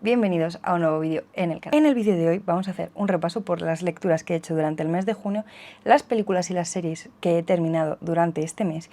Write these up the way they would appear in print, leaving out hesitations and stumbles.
Bienvenidos a un nuevo vídeo en el canal. En el vídeo de hoy vamos a hacer un repaso por las lecturas que he hecho durante el mes de junio, las películas y las series que he terminado durante este mes.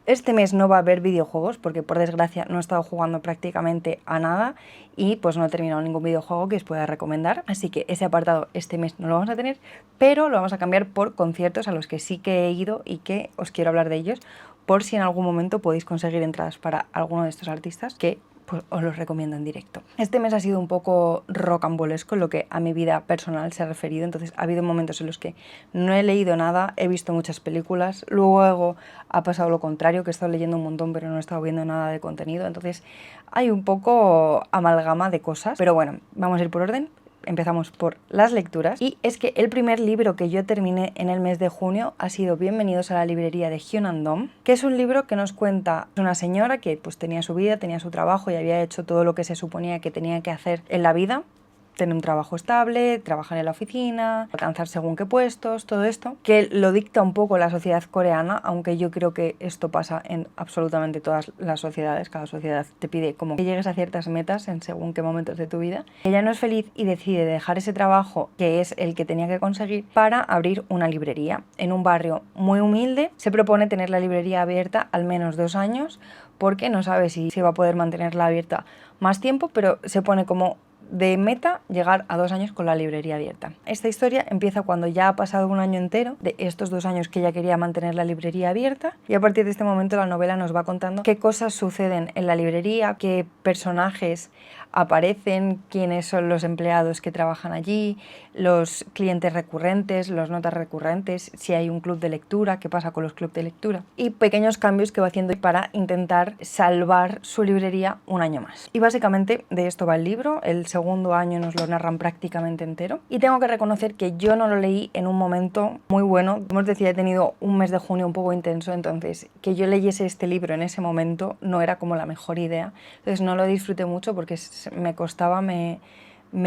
Este mes no va a haber videojuegos porque por desgracia no he estado jugando prácticamente a nada y pues no he terminado ningún videojuego que os pueda recomendar, así que ese apartado este mes no lo vamos a tener, pero lo vamos a cambiar por conciertos a los que sí que he ido y que os quiero hablar de ellos, por si en algún momento podéis conseguir entradas para alguno de estos artistas que pues os los recomiendo en directo. Este mes ha sido un poco rocambolesco en lo que a mi vida personal se ha referido, entonces ha habido momentos en los que no he leído nada, he visto muchas películas, luego ha pasado lo contrario, que he estado leyendo un montón pero no he estado viendo nada de contenido, entonces hay un poco amalgama de cosas, pero bueno, vamos a ir por orden. Empezamos por las lecturas y es que el primer libro que yo terminé en el mes de junio ha sido Bienvenidos a la librería de Hyun Dong, que es un libro que nos cuenta una señora que pues tenía su vida, tenía su trabajo y había hecho todo lo que se suponía que tenía que hacer en la vida. Tener un trabajo estable, trabajar en la oficina, alcanzar según qué puestos, todo esto, que lo dicta un poco la sociedad coreana, aunque yo creo que esto pasa en absolutamente todas las sociedades. Cada sociedad te pide como que llegues a ciertas metas en según qué momentos de tu vida. Ella no es feliz y decide dejar ese trabajo, que es el que tenía que conseguir, para abrir una librería en un barrio muy humilde. Se propone tener la librería abierta al menos 2 años, porque no sabe si se va a poder mantenerla abierta más tiempo, pero se pone como de meta llegar a 2 años con la librería abierta. Esta historia empieza cuando ya ha pasado un año entero de estos 2 años que ella quería mantener la librería abierta, y a partir de este momento la novela nos va contando qué cosas suceden en la librería, qué personajes aparecen, quiénes son los empleados que trabajan allí, los clientes recurrentes, los notas recurrentes, si hay un club de lectura, qué pasa con los clubes de lectura y pequeños cambios que va haciendo para intentar salvar su librería un año más. Y básicamente de esto va el libro. El segundo año nos lo narran prácticamente entero y tengo que reconocer que yo no lo leí en un momento muy bueno. Como os decía, he tenido un mes de junio un poco intenso, entonces que yo leyese este libro en ese momento no era como la mejor idea, entonces no lo disfruté mucho porque me costaba, me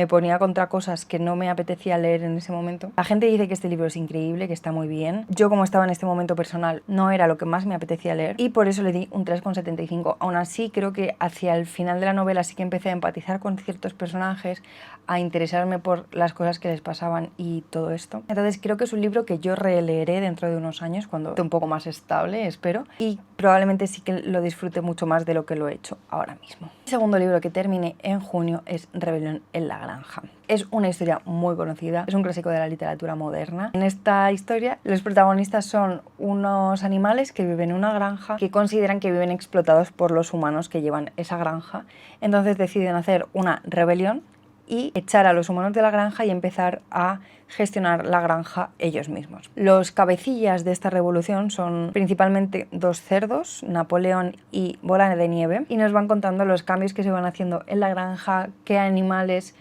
ponía contra cosas que no me apetecía leer en ese momento. La gente dice que este libro es increíble, que está muy bien. Yo, como estaba en este momento personal, no era lo que más me apetecía leer y por eso le di un 3,75. Aún así, creo que hacia el final de la novela sí que empecé a empatizar con ciertos personajes, a interesarme por las cosas que les pasaban y todo esto. Entonces creo que es un libro que yo releeré dentro de unos años, cuando esté un poco más estable, espero, y probablemente sí que lo disfrute mucho más de lo que lo he hecho ahora mismo. El segundo libro que terminé en junio es Rebelión en la Granja. Es una historia muy conocida, es un clásico de la literatura moderna. En esta historia los protagonistas son unos animales que viven en una granja, que consideran que viven explotados por los humanos que llevan esa granja. Entonces deciden hacer una rebelión y echar a los humanos de la granja y empezar a gestionar la granja ellos mismos. Los cabecillas de esta revolución son principalmente 2 cerdos, Napoleón y Bola de Nieve, y nos van contando los cambios que se van haciendo en la granja, qué animales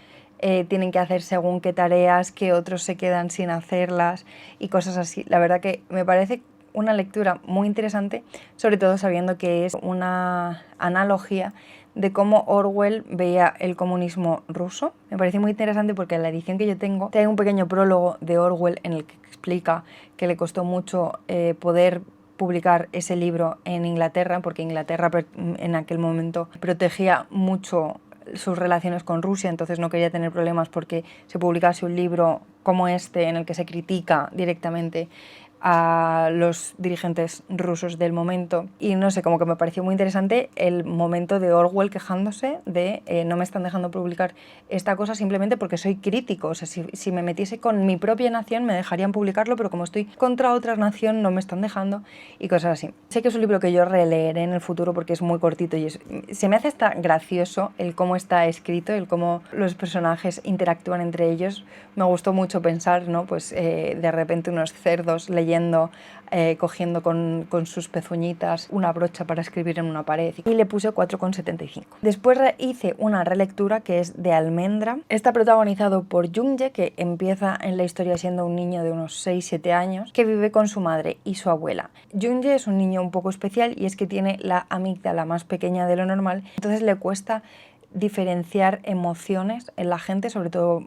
tienen que hacer según qué tareas, qué otros se quedan sin hacerlas y cosas así. La verdad que me parece una lectura muy interesante, sobre todo sabiendo que es una analogía de cómo Orwell veía el comunismo ruso. Me parece muy interesante porque en la edición que yo tengo hay un pequeño prólogo de Orwell en el que explica que le costó mucho poder publicar ese libro en Inglaterra, porque Inglaterra en aquel momento protegía mucho sus relaciones con Rusia, entonces no quería tener problemas porque se publicase un libro como este en el que se critica directamente a los dirigentes rusos del momento. Y no sé, como que me pareció muy interesante el momento de Orwell quejándose de no me están dejando publicar esta cosa simplemente porque soy crítico. O sea, si me metiese con mi propia nación me dejarían publicarlo, pero como estoy contra otra nación no me están dejando, y cosas así. Sé que es un libro que yo releeré en el futuro porque es muy cortito y se me hace hasta gracioso el cómo está escrito, el cómo los personajes interactúan entre ellos. Me gustó mucho pensar, ¿no? Pues de repente unos cerdos leyendo, cogiendo con sus pezuñitas una brocha para escribir en una pared, y le puse 4,75. Después hice una relectura que es de Almendra. Está protagonizado por Jung-jae, que empieza en la historia siendo un niño de unos 6-7 años que vive con su madre y su abuela. Jung-jae es un niño un poco especial y es que tiene la amígdala más pequeña de lo normal, entonces le cuesta diferenciar emociones en la gente, sobre todo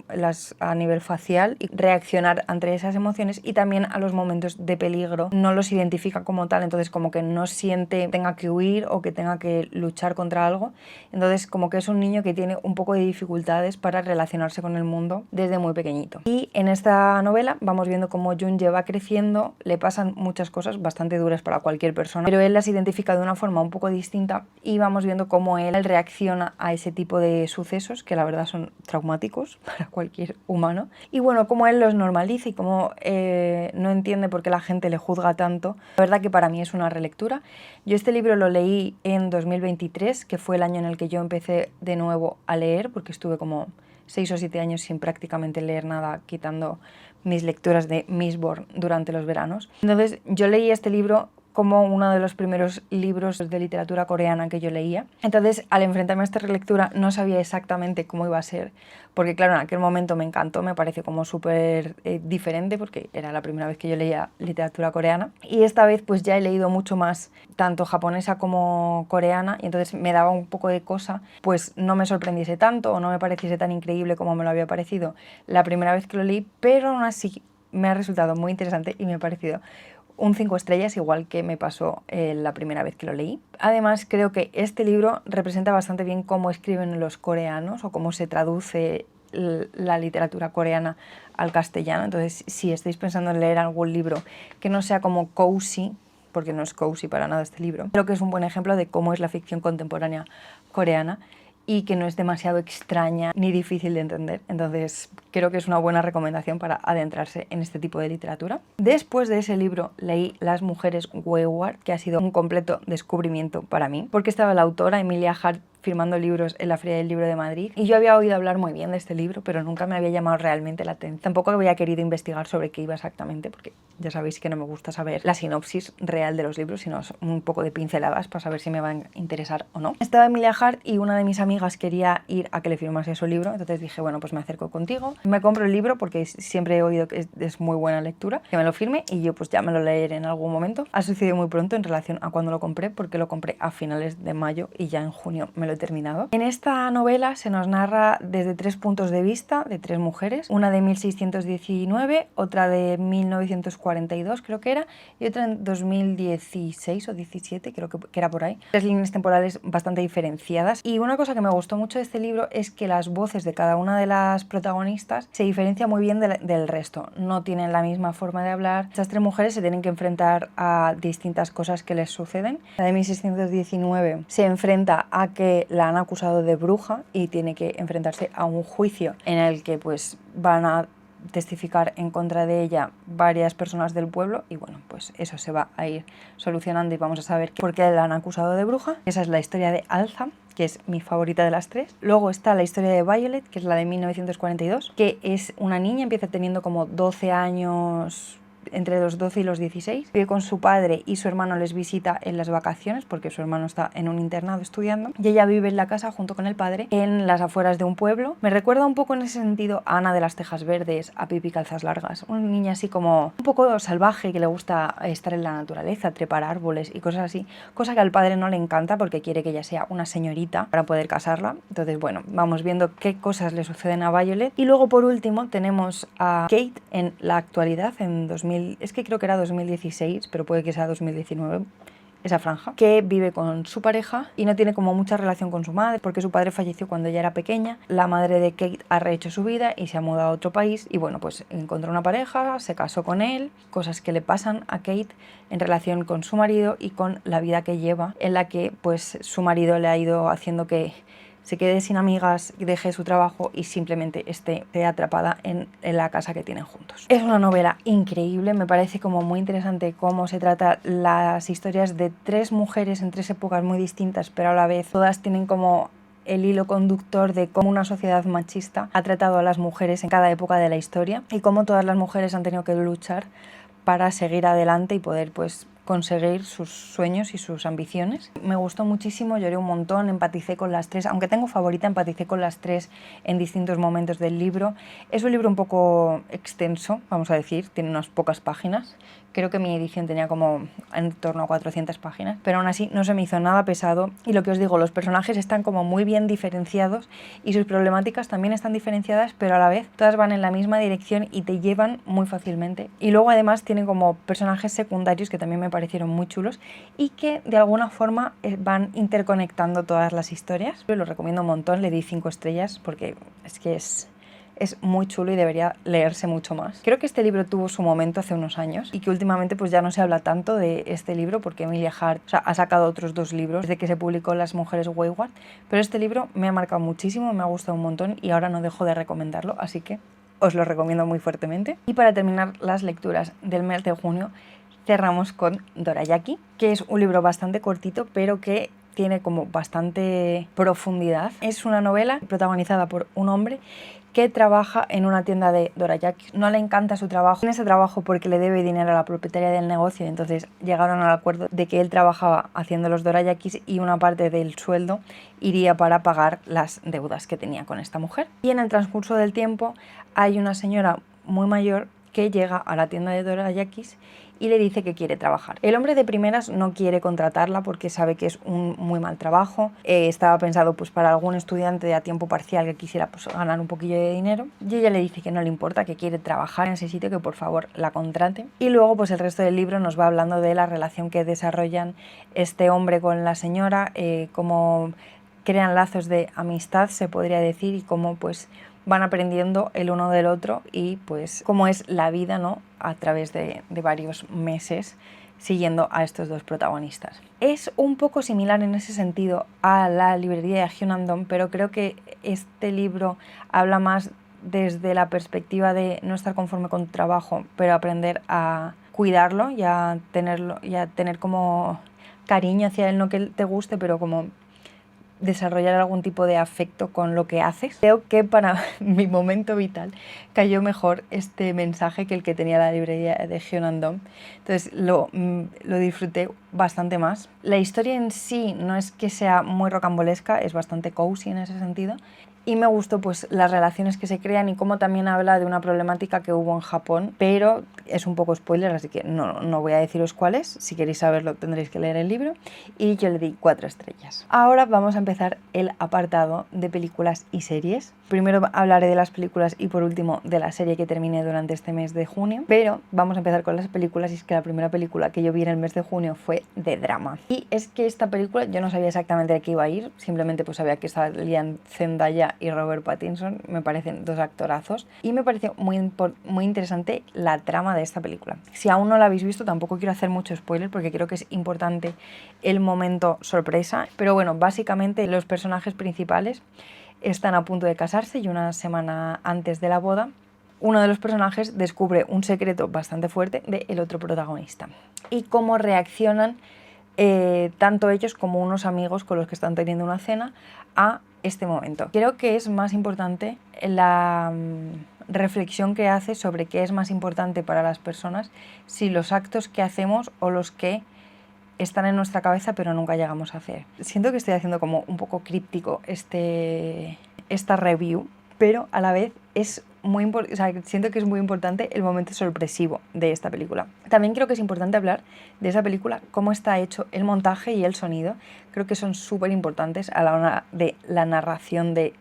a nivel facial, y reaccionar ante esas emociones, y también a los momentos de peligro no los identifica como tal, entonces como que no siente que tenga que huir o que tenga que luchar contra algo, entonces como que es un niño que tiene un poco de dificultades para relacionarse con el mundo desde muy pequeñito. Y en esta novela vamos viendo cómo Junye va creciendo, le pasan muchas cosas bastante duras para cualquier persona, pero él las identifica de una forma un poco distinta, y vamos viendo cómo él reacciona a ese tipo de sucesos que la verdad son traumáticos para cualquier humano, y bueno, cómo él los normaliza y cómo no entiende por qué la gente le juzga tanto. La verdad que para mí es una relectura. Yo este libro lo leí en 2023, que fue el año en el que yo empecé de nuevo a leer, porque estuve como 6 o 7 años sin prácticamente leer nada, quitando mis lecturas de Mistborn durante los veranos. Entonces yo leí este libro como uno de los primeros libros de literatura coreana que yo leía. Entonces, al enfrentarme a esta relectura, no sabía exactamente cómo iba a ser, porque claro, en aquel momento me encantó, me pareció como súper diferente, porque era la primera vez que yo leía literatura coreana, y esta vez pues ya he leído mucho más, tanto japonesa como coreana, y entonces me daba un poco de cosa, pues no me sorprendiese tanto o no me pareciese tan increíble como me lo había parecido la primera vez que lo leí, pero aún así me ha resultado muy interesante y me ha parecido un 5 estrellas, igual que me pasó la primera vez que lo leí. Además, creo que este libro representa bastante bien cómo escriben los coreanos o cómo se traduce la literatura coreana al castellano. Entonces, si estáis pensando en leer algún libro que no sea como cozy, porque no es cozy para nada este libro, creo que es un buen ejemplo de cómo es la ficción contemporánea coreana, y que no es demasiado extraña ni difícil de entender. Entonces creo que es una buena recomendación para adentrarse en este tipo de literatura. Después de ese libro leí Las mujeres Wayward, que ha sido un completo descubrimiento para mí, porque estaba la autora Emilia Hart firmando libros en la Feria del Libro de Madrid, y yo había oído hablar muy bien de este libro, pero nunca me había llamado realmente la atención. Tampoco había querido investigar sobre qué iba exactamente, porque ya sabéis que no me gusta saber la sinopsis real de los libros, sino un poco de pinceladas para saber si me van a interesar o no. Estaba Emilia Hart y una de mis amigas quería ir a que le firmase su libro, entonces dije, bueno, pues me acerco contigo, me compro el libro porque siempre he oído que es muy buena lectura, que me lo firme y yo pues ya me lo leeré en algún momento. Ha sucedido muy pronto en relación a cuando lo compré, porque lo compré a finales de mayo y ya en junio me lo he terminado. En esta novela se nos narra desde 3 puntos de vista de 3 mujeres, una de 1619, otra de 1942 creo que era, y otra en 2016 o 17, creo que era por ahí. 3 líneas temporales bastante diferenciadas, y una cosa que me gustó mucho de este libro es que las voces de cada una de las protagonistas se diferencia muy bien del resto, no tienen la misma forma de hablar. Estas 3 mujeres se tienen que enfrentar a distintas cosas que les suceden. La de 1619 se enfrenta a que la han acusado de bruja y tiene que enfrentarse a un juicio en el que pues van a testificar en contra de ella varias personas del pueblo, y bueno, pues eso se va a ir solucionando y vamos a saber por qué la han acusado de bruja. Esa es la historia de Alza, que es mi favorita de las 3. Luego está la historia de Violet, que es la de 1942, que es una niña, empieza teniendo como 12 años, entre los 12 y los 16, vive con su padre y su hermano les visita en las vacaciones porque su hermano está en un internado estudiando, y ella vive en la casa junto con el padre en las afueras de un pueblo. Me recuerda un poco en ese sentido a Ana de las Tejas Verdes, a Pipi Calzas Largas, una niña así como un poco salvaje que le gusta estar en la naturaleza, trepar árboles y cosas así, cosa que al padre no le encanta porque quiere que ella sea una señorita para poder casarla. Entonces bueno, vamos viendo qué cosas le suceden a Violet. Y luego por último tenemos a Kate en la actualidad, en es que creo que era 2016, pero puede que sea 2019, esa franja, que vive con su pareja y no tiene como mucha relación con su madre porque su padre falleció cuando ella era pequeña. La madre de Kate ha rehecho su vida y se ha mudado a otro país, y bueno, pues encontró una pareja, se casó con él, cosas que le pasan a Kate en relación con su marido y con la vida que lleva, en la que pues su marido le ha ido haciendo que se quede sin amigas, deje su trabajo y simplemente esté atrapada en la casa que tienen juntos. Es una novela increíble, me parece como muy interesante cómo se trata las historias de 3 mujeres en 3 épocas muy distintas, pero a la vez todas tienen como el hilo conductor de cómo una sociedad machista ha tratado a las mujeres en cada época de la historia y cómo todas las mujeres han tenido que luchar para seguir adelante y poder pues conseguir sus sueños y sus ambiciones. Me gustó muchísimo, lloré un montón, empaticé con las 3, aunque tengo favorita, empaticé con las 3 en distintos momentos del libro. Es un libro un poco extenso, vamos a decir, tiene unas pocas páginas, Creo que mi edición tenía como en torno a 400 páginas, pero aún así no se me hizo nada pesado. Y lo que os digo, los personajes están como muy bien diferenciados y sus problemáticas también están diferenciadas, pero a la vez todas van en la misma dirección y te llevan muy fácilmente. Y luego además tienen como personajes secundarios que también me parecieron muy chulos y que de alguna forma van interconectando todas las historias. Yo lo recomiendo un montón, le di 5 estrellas porque es que es muy chulo y debería leerse mucho más. Creo que este libro tuvo su momento hace unos años y que últimamente pues ya no se habla tanto de este libro porque Emilia Hart, o sea, ha sacado otros 2 libros desde que se publicó Las mujeres Wayward, pero este libro me ha marcado muchísimo, me ha gustado un montón y ahora no dejo de recomendarlo, así que os lo recomiendo muy fuertemente. Y para terminar las lecturas del mes de junio, cerramos con Dorayaki, que es un libro bastante cortito, pero que tiene como bastante profundidad. Es una novela protagonizada por un hombre que trabaja en una tienda de dorayakis. No le encanta su trabajo. Tiene ese trabajo porque le debe dinero a la propietaria del negocio y entonces llegaron al acuerdo de que él trabajaba haciendo los dorayakis y una parte del sueldo iría para pagar las deudas que tenía con esta mujer. Y en el transcurso del tiempo hay una señora muy mayor que llega a la tienda de dorayakis y le dice que quiere trabajar. El hombre de primeras no quiere contratarla porque sabe que es un muy mal trabajo. Estaba pensado pues para algún estudiante de a tiempo parcial que quisiera pues ganar un poquillo de dinero. Y ella le dice que no le importa, que quiere trabajar en ese sitio, que por favor la contrate. Y luego pues el resto del libro nos va hablando de la relación que desarrollan este hombre con la señora, cómo crean lazos de amistad, se podría decir, y cómo pues van aprendiendo el uno del otro y pues cómo es la vida, ¿no?, a través de varios meses siguiendo a estos 2 protagonistas. Es un poco similar en ese sentido a la librería de Hyunandong, pero creo que este libro habla más desde la perspectiva de no estar conforme con tu trabajo, pero aprender a cuidarlo y a tenerlo, y a tener como cariño hacia él, no que te guste, pero como desarrollar algún tipo de afecto con lo que haces. Creo que para mi momento vital cayó mejor este mensaje que el que tenía la librería de Hyunandong. Entonces lo disfruté bastante más. La historia en sí no es que sea muy rocambolesca, es bastante cozy en ese sentido. Y me gustó pues las relaciones que se crean y cómo también habla de una problemática que hubo en Japón, pero es un poco spoiler, así que no voy a deciros cuál es. Si queréis saberlo tendréis que leer el libro. Y yo le di 4 estrellas. Ahora vamos a empezar el apartado de películas y series. Primero hablaré de las películas y por último de la serie que terminé durante este mes de junio. Pero vamos a empezar con las películas y es que la primera película que yo vi en el mes de junio fue de drama. Y es que esta película yo no sabía exactamente de qué iba a ir, simplemente pues sabía que salían Zendaya y Robert Pattinson, me parecen 2 actorazos y me pareció muy interesante la trama de esta película. Si aún no la habéis visto tampoco quiero hacer mucho spoiler porque creo que es importante el momento sorpresa, pero bueno, básicamente los personajes principales están a punto de casarse y una semana antes de la boda uno de los personajes descubre un secreto bastante fuerte del otro protagonista y cómo reaccionan tanto ellos como unos amigos con los que están teniendo una cena a este momento. Creo que es más importante la reflexión que hace sobre qué es más importante para las personas, si los actos que hacemos o los que están en nuestra cabeza pero nunca llegamos a hacer. Siento que estoy haciendo como un poco críptico esta review, pero a la vez es muy siento que es muy importante el momento sorpresivo de esta película. También creo que es importante hablar de esa película, cómo está hecho el montaje y el sonido. Creo que son súper importantes a la hora de la narración de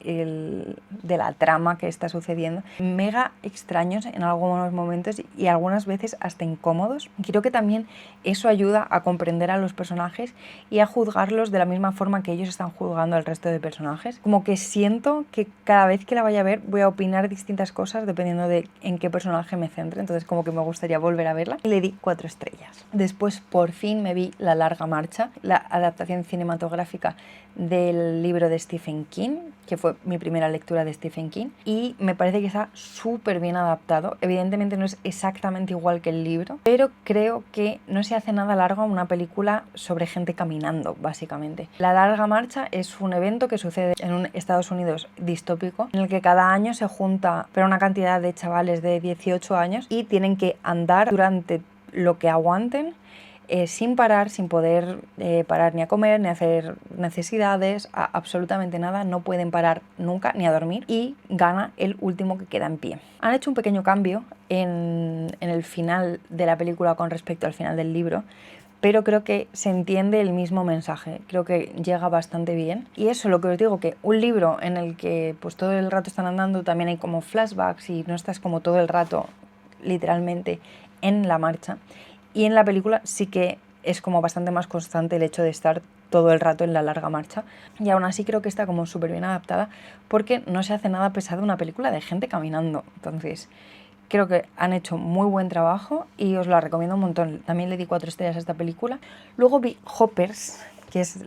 la trama que está sucediendo. Mega extraños en algunos momentos y algunas veces hasta incómodos. Creo que también eso ayuda a comprender a los personajes y a juzgarlos de la misma forma que ellos están juzgando al resto de personajes. Como que siento que cada vez que la vaya a ver voy a opinar distintas cosas dependiendo de en qué personaje me centre, entonces como que me gustaría volver a verla y le di 4 estrellas. Después por fin me vi La larga marcha, la adaptación cinematográfica del libro de Stephen King, que fue mi primera lectura de Stephen King, y me parece que está súper bien adaptado. Evidentemente no es exactamente igual que el libro, pero creo que no se hace nada largo una película sobre gente caminando, básicamente. La larga marcha es un evento que sucede en un Estados Unidos distópico, en el que cada año se junta pero una cantidad de chavales de 18 años y tienen que andar durante lo que aguanten sin parar, sin poder parar ni a comer, ni a hacer necesidades, absolutamente nada, no pueden parar nunca ni a dormir, y gana el último que queda en pie. Han hecho un pequeño cambio en el final de la película con respecto al final del libro, pero creo que se entiende el mismo mensaje, creo que llega bastante bien. Y eso, lo que os digo, que un libro en el que pues todo el rato están andando, también hay como flashbacks y no estás como todo el rato literalmente en la marcha, y en la película sí que es como bastante más constante el hecho de estar todo el rato en la larga marcha, y aún así creo que está como súper bien adaptada porque no se hace nada pesado una película de gente caminando. Entonces creo que han hecho muy buen trabajo y os la recomiendo un montón. También le di 4 estrellas a esta película. Luego vi Hoppers, que es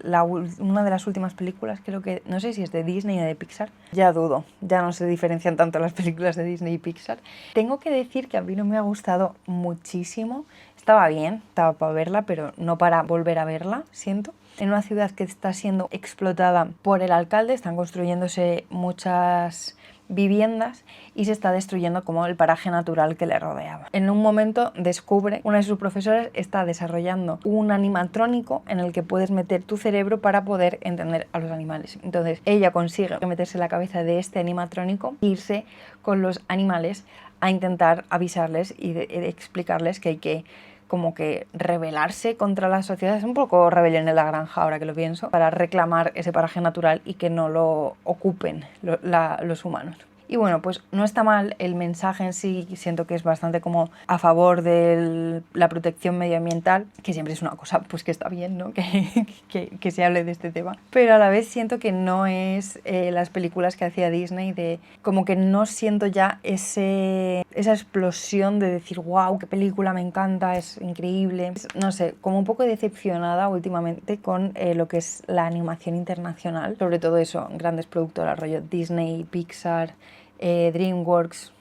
una de las últimas películas, creo que, no sé si es de Disney o de Pixar. Ya dudo, ya no se diferencian tanto las películas de Disney y Pixar. Tengo que decir que a mí no me ha gustado muchísimo. Estaba bien, estaba para verla, pero no para volver a verla, siento. En una ciudad que está siendo explotada por el alcalde, están construyéndose muchas viviendas y se está destruyendo como el paraje natural que le rodeaba. En un momento descubre, una de sus profesoras está desarrollando un animatrónico en el que puedes meter tu cerebro para poder entender a los animales. Entonces ella consigue meterse en la cabeza de este animatrónico e irse con los animales a intentar avisarles y de explicarles que hay que como que rebelarse contra la sociedad. Es un poco rebelión en la granja, ahora que lo pienso, para reclamar ese paraje natural y que no lo ocupen los humanos. Y bueno, pues no está mal el mensaje en sí, siento que es bastante como a favor de la protección medioambiental, que siempre es una cosa pues que está bien, ¿no? Que se hable de este tema. Pero a la vez siento que no es las películas que hacía Disney, de como que no siento ya esa explosión de decir wow, qué película, me encanta, es increíble. No sé, como un poco decepcionada últimamente con lo que es la animación internacional, sobre todo eso, grandes productoras, rollo Disney, Pixar, DreamWorks.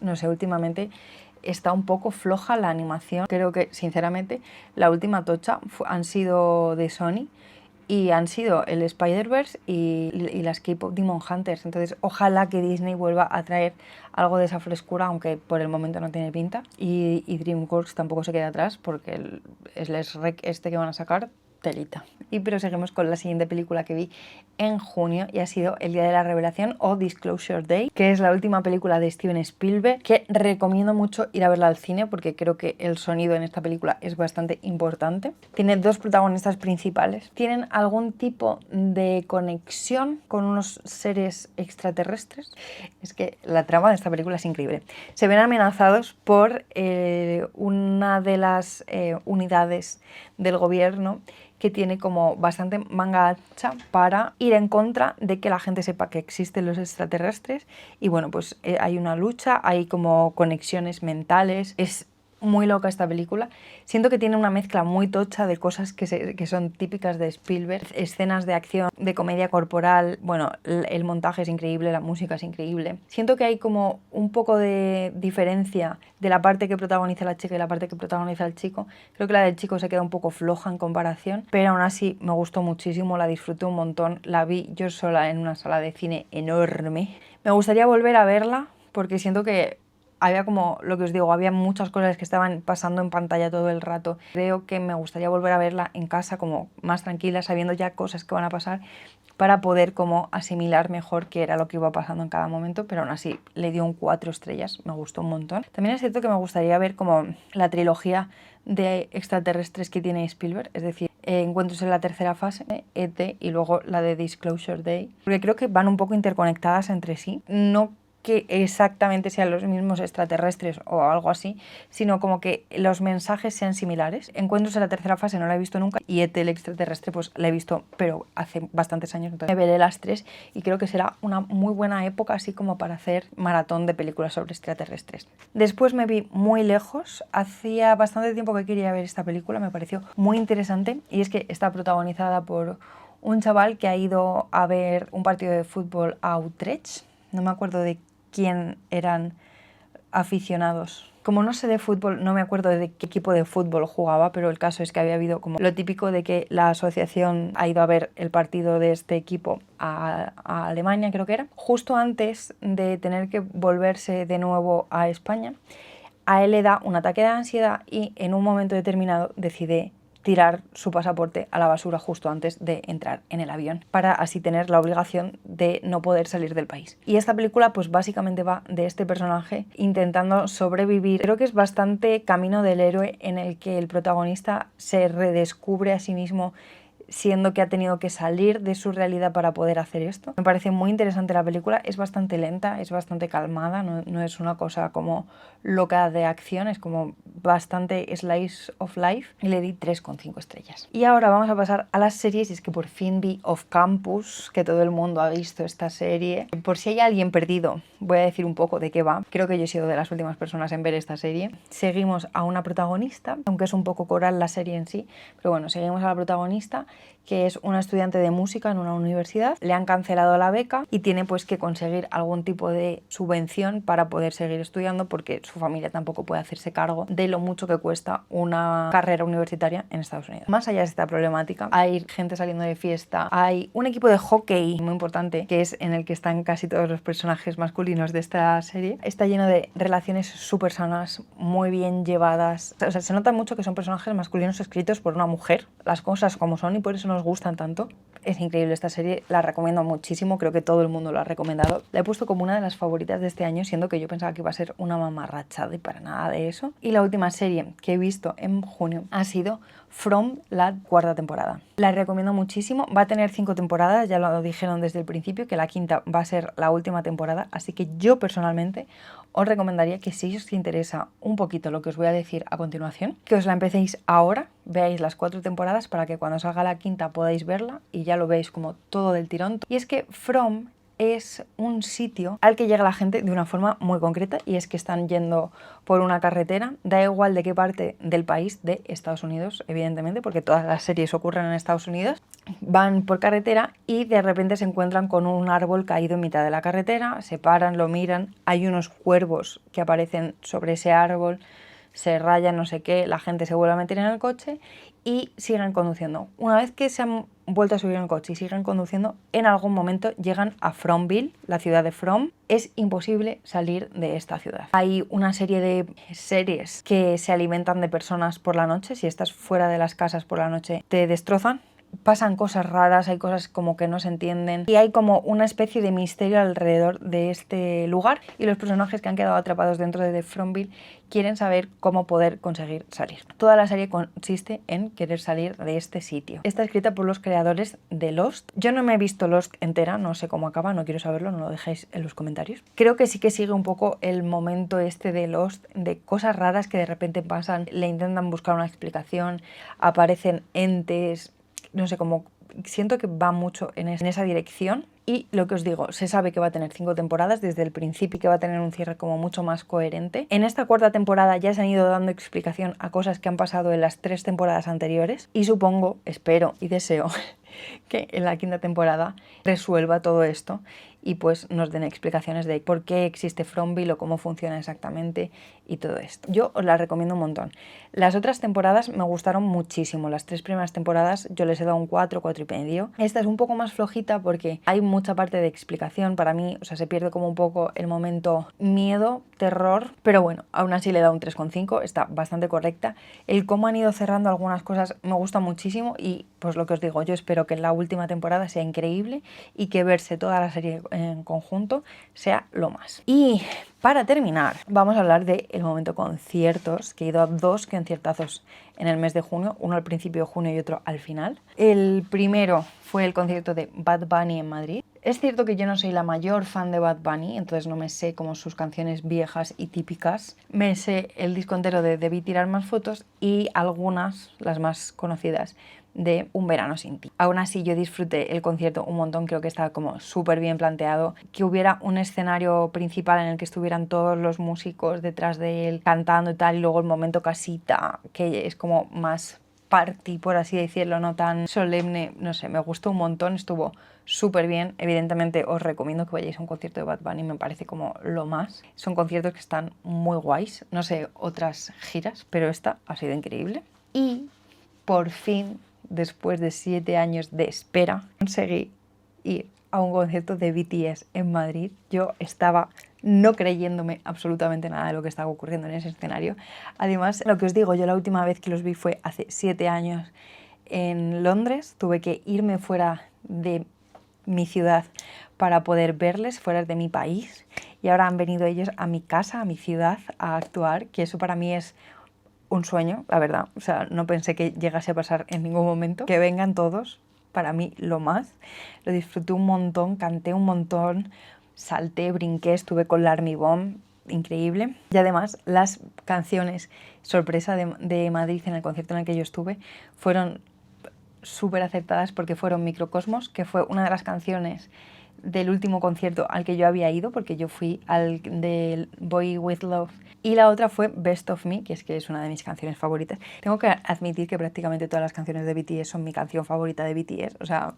No sé, últimamente está un poco floja la animación. Creo que, sinceramente, la última tocha han sido de Sony y han sido el Spider-Verse y las K-Pop Demon Hunters. Entonces, ojalá que Disney vuelva a traer algo de esa frescura, aunque por el momento no tiene pinta. Y DreamWorks tampoco se queda atrás, porque el SLES-REC este que van a sacar, telita. Y pero seguimos con la siguiente película que vi en junio, y ha sido El Día de la Revelación o Disclosure Day, que es la última película de Steven Spielberg, que recomiendo mucho ir a verla al cine porque creo que el sonido en esta película es bastante importante. Tiene 2 protagonistas principales, tienen algún tipo de conexión con unos seres extraterrestres. Es que la trama de esta película es increíble. Se ven amenazados por una de las unidades del gobierno que tiene como bastante manga ancha para ir en contra de que la gente sepa que existen los extraterrestres. Y bueno, pues hay una lucha, hay como conexiones mentales. Es muy loca esta película. Siento que tiene una mezcla muy tocha de cosas que son típicas de Spielberg, escenas de acción, de comedia corporal. Bueno, el montaje es increíble, la música es increíble. Siento que hay como un poco de diferencia de la parte que protagoniza la chica y la parte que protagoniza el chico. Creo que la del chico se queda un poco floja en comparación, pero aún así me gustó muchísimo, la disfruté un montón. La vi yo sola en una sala de cine enorme. Me gustaría volver a verla porque siento que había, como lo que os digo, había muchas cosas que estaban pasando en pantalla todo el rato. Creo que me gustaría volver a verla en casa como más tranquila, sabiendo ya cosas que van a pasar, para poder como asimilar mejor qué era lo que iba pasando en cada momento, pero aún así le dio un 4 estrellas, me gustó un montón. También es cierto que me gustaría ver como la trilogía de extraterrestres que tiene Spielberg, es decir, Encuentros en la tercera fase, ET, y luego la de Disclosure Day, porque creo que van un poco interconectadas entre sí. No que exactamente sean los mismos extraterrestres o algo así, sino como que los mensajes sean similares. Encuentros en la tercera fase no la he visto nunca, y ET, el extraterrestre, pues la he visto, pero hace bastantes años, entonces me veré las 3 y creo que será una muy buena época así como para hacer maratón de películas sobre extraterrestres. Después me vi Muy lejos. Hacía bastante tiempo que quería ver esta película, me pareció muy interesante, y es que está protagonizada por un chaval que ha ido a ver un partido de fútbol a Utrecht. No me acuerdo de quién eran aficionados. Como no sé de fútbol, no me acuerdo de qué equipo de fútbol jugaba, pero el caso es que había habido como lo típico de que la asociación ha ido a ver el partido de este equipo a Alemania, creo que era, justo antes de tener que volverse de nuevo a España. a él le da un ataque de ansiedad y en un momento determinado decide tirar su pasaporte a la basura justo antes de entrar en el avión, para así tener la obligación de no poder salir del país. Y esta película pues básicamente va de este personaje intentando sobrevivir. Creo que es bastante camino del héroe, en el que el protagonista se redescubre a sí mismo, siendo que ha tenido que salir de su realidad para poder hacer esto. Me parece muy interesante la película, es bastante lenta, es bastante calmada, no es una cosa como loca de acción, es como bastante slice of life, y le di 3,5 estrellas. Y ahora vamos a pasar a las series, y es que por fin vi Off Campus, que todo el mundo ha visto esta serie. Por si hay alguien perdido, voy a decir un poco de qué va. Creo que yo he sido de las últimas personas en ver esta serie. Seguimos a una protagonista, aunque es un poco coral la serie en sí, pero bueno, seguimos a la protagonista, que es una estudiante de música en una universidad. Le han cancelado la beca y tiene pues que conseguir algún tipo de subvención para poder seguir estudiando, porque su familia tampoco puede hacerse cargo de lo mucho que cuesta una carrera universitaria en Estados Unidos. Más allá de esta problemática, hay gente saliendo de fiesta, hay un equipo de hockey muy importante, que es en el que están casi todos los personajes masculinos de esta serie. Está lleno de relaciones súper sanas, muy bien llevadas. O sea, se nota mucho que son personajes masculinos escritos por una mujer, las cosas como son, y por eso nos gustan tanto. Es increíble esta serie, la recomiendo muchísimo, creo que todo el mundo lo ha recomendado. La he puesto como una de las favoritas de este año, siendo que yo pensaba que iba a ser una mamarrachada y para nada de eso. Y la última serie que he visto en junio ha sido From, la 4ª temporada. La recomiendo muchísimo, va a tener 5 temporadas, ya lo dijeron desde el principio, que la 5ª va a ser la última temporada, así que yo personalmente os recomendaría que, si os interesa un poquito lo que os voy a decir a continuación, que os la empecéis ahora, veáis las 4 temporadas para que cuando salga la 5ª podáis verla y ya lo veis como todo del tirón. Y es que From es un sitio al que llega la gente de una forma muy concreta, y es que están yendo por una carretera, da igual de qué parte del país, de Estados Unidos evidentemente, porque todas las series ocurren en Estados Unidos. Van por carretera y de repente se encuentran con un árbol caído en mitad de la carretera, se paran, lo miran, hay unos cuervos que aparecen sobre ese árbol, se rayan, no sé qué, la gente se vuelve a meter en el coche y siguen conduciendo. Una vez que se han vuelto a subir en el coche y siguen conduciendo, en algún momento llegan a Fromville, la ciudad de From. Es imposible salir de esta ciudad. Hay una serie de series que se alimentan de personas por la noche. Si estás fuera de las casas por la noche, te destrozan. Pasan cosas raras, hay cosas como que no se entienden y hay como una especie de misterio alrededor de este lugar, y los personajes que han quedado atrapados dentro de Fromville quieren saber cómo poder conseguir salir. Toda la serie consiste en querer salir de este sitio. Está escrita por los creadores de Lost. Yo no me he visto Lost entera, no sé cómo acaba, no quiero saberlo, no lo dejéis en los comentarios. Creo que sí que sigue un poco el momento este de Lost, de cosas raras que de repente pasan, le intentan buscar una explicación, aparecen entes, no sé, como siento que va mucho en esa dirección. Y lo que os digo, se sabe que va a tener 5 temporadas desde el principio, que va a tener un cierre como mucho más coherente. En esta 4ª temporada ya se han ido dando explicación a cosas que han pasado en las 3 temporadas anteriores, y supongo, espero y deseo que en la 5ª temporada resuelva todo esto y pues nos den explicaciones de por qué existe Fromville o cómo funciona exactamente y todo esto. Yo os la recomiendo un montón. Las otras temporadas me gustaron muchísimo. Las 3 primeras temporadas yo les he dado un 4, 4,5. Esta es un poco más flojita porque hay mucha parte de explicación para mí, o sea, se pierde como un poco el momento miedo, terror, pero bueno, aún así le he dado un 3,5, está bastante correcta. El cómo han ido cerrando algunas cosas me gusta muchísimo, y pues lo que os digo, yo espero que la última temporada sea increíble y que verse toda la serie en conjunto sea lo más. Y para terminar, vamos a hablar del momento conciertos, que he ido a 2 conciertazos en el mes de junio, uno al principio de junio y otro al final. El primero fue el concierto de Bad Bunny en Madrid. Es cierto que yo no soy la mayor fan de Bad Bunny, entonces no me sé como sus canciones viejas y típicas. Me sé el disco entero de Debí tirar más fotos y algunas, las más conocidas, de Un verano sin ti. Aún así yo disfruté el concierto un montón, creo que estaba como súper bien planteado, que hubiera un escenario principal en el que estuvieran todos los músicos detrás de él cantando y tal, y luego el momento casita, que es como más party, por así decirlo, no tan solemne, no sé, me gustó un montón, estuvo súper bien. Evidentemente os recomiendo que vayáis a un concierto de Bad Bunny, me parece como lo más. Son conciertos que están muy guays, no sé otras giras, pero esta ha sido increíble. Y por fin, después de 7 años de espera, conseguí ir a un concierto de BTS en Madrid. Yo estaba no creyéndome absolutamente nada de lo que estaba ocurriendo en ese escenario. Además, lo que os digo, yo la última vez que los vi fue hace 7 años en Londres. Tuve que irme fuera de mi ciudad para poder verles, fuera de mi país. Y ahora han venido ellos a mi casa, a mi ciudad, a actuar, que eso para mí es un sueño, la verdad. O sea, no pensé que llegase a pasar en ningún momento. Que vengan todos, para mí lo más. Lo disfruté un montón, canté un montón, salté, brinqué, estuve con la Army Bomb, increíble. Y además las canciones sorpresa de Madrid en el concierto en el que yo estuve fueron súper acertadas porque fueron Microcosmos, que fue una de las canciones del último concierto al que yo había ido, porque yo fui al del Boy With Love, y la otra fue Best of Me, que es una de mis canciones favoritas. Tengo que admitir que prácticamente todas las canciones de BTS son mi canción favorita de BTS, o sea,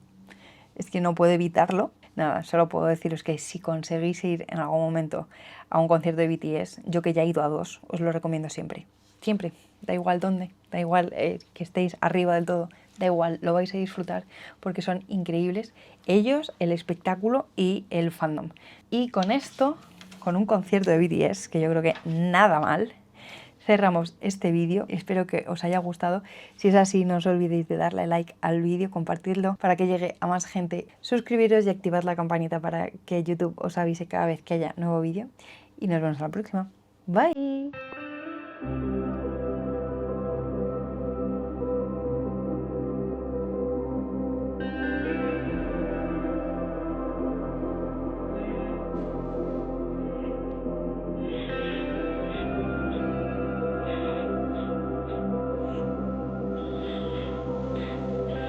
es que no puedo evitarlo. Nada, solo puedo deciros que si conseguís ir en algún momento a un concierto de BTS, yo que ya he ido a 2, os lo recomiendo siempre. Siempre, da igual dónde, da igual que estéis arriba del todo, da igual, lo vais a disfrutar porque son increíbles ellos, el espectáculo y el fandom. Y con esto, con un concierto de BTS, que yo creo que nada mal, cerramos este vídeo. Espero que os haya gustado. Si es así, no os olvidéis de darle like al vídeo, compartirlo para que llegue a más gente, suscribiros y activad la campanita para que YouTube os avise cada vez que haya nuevo vídeo. Y nos vemos a la próxima. Bye.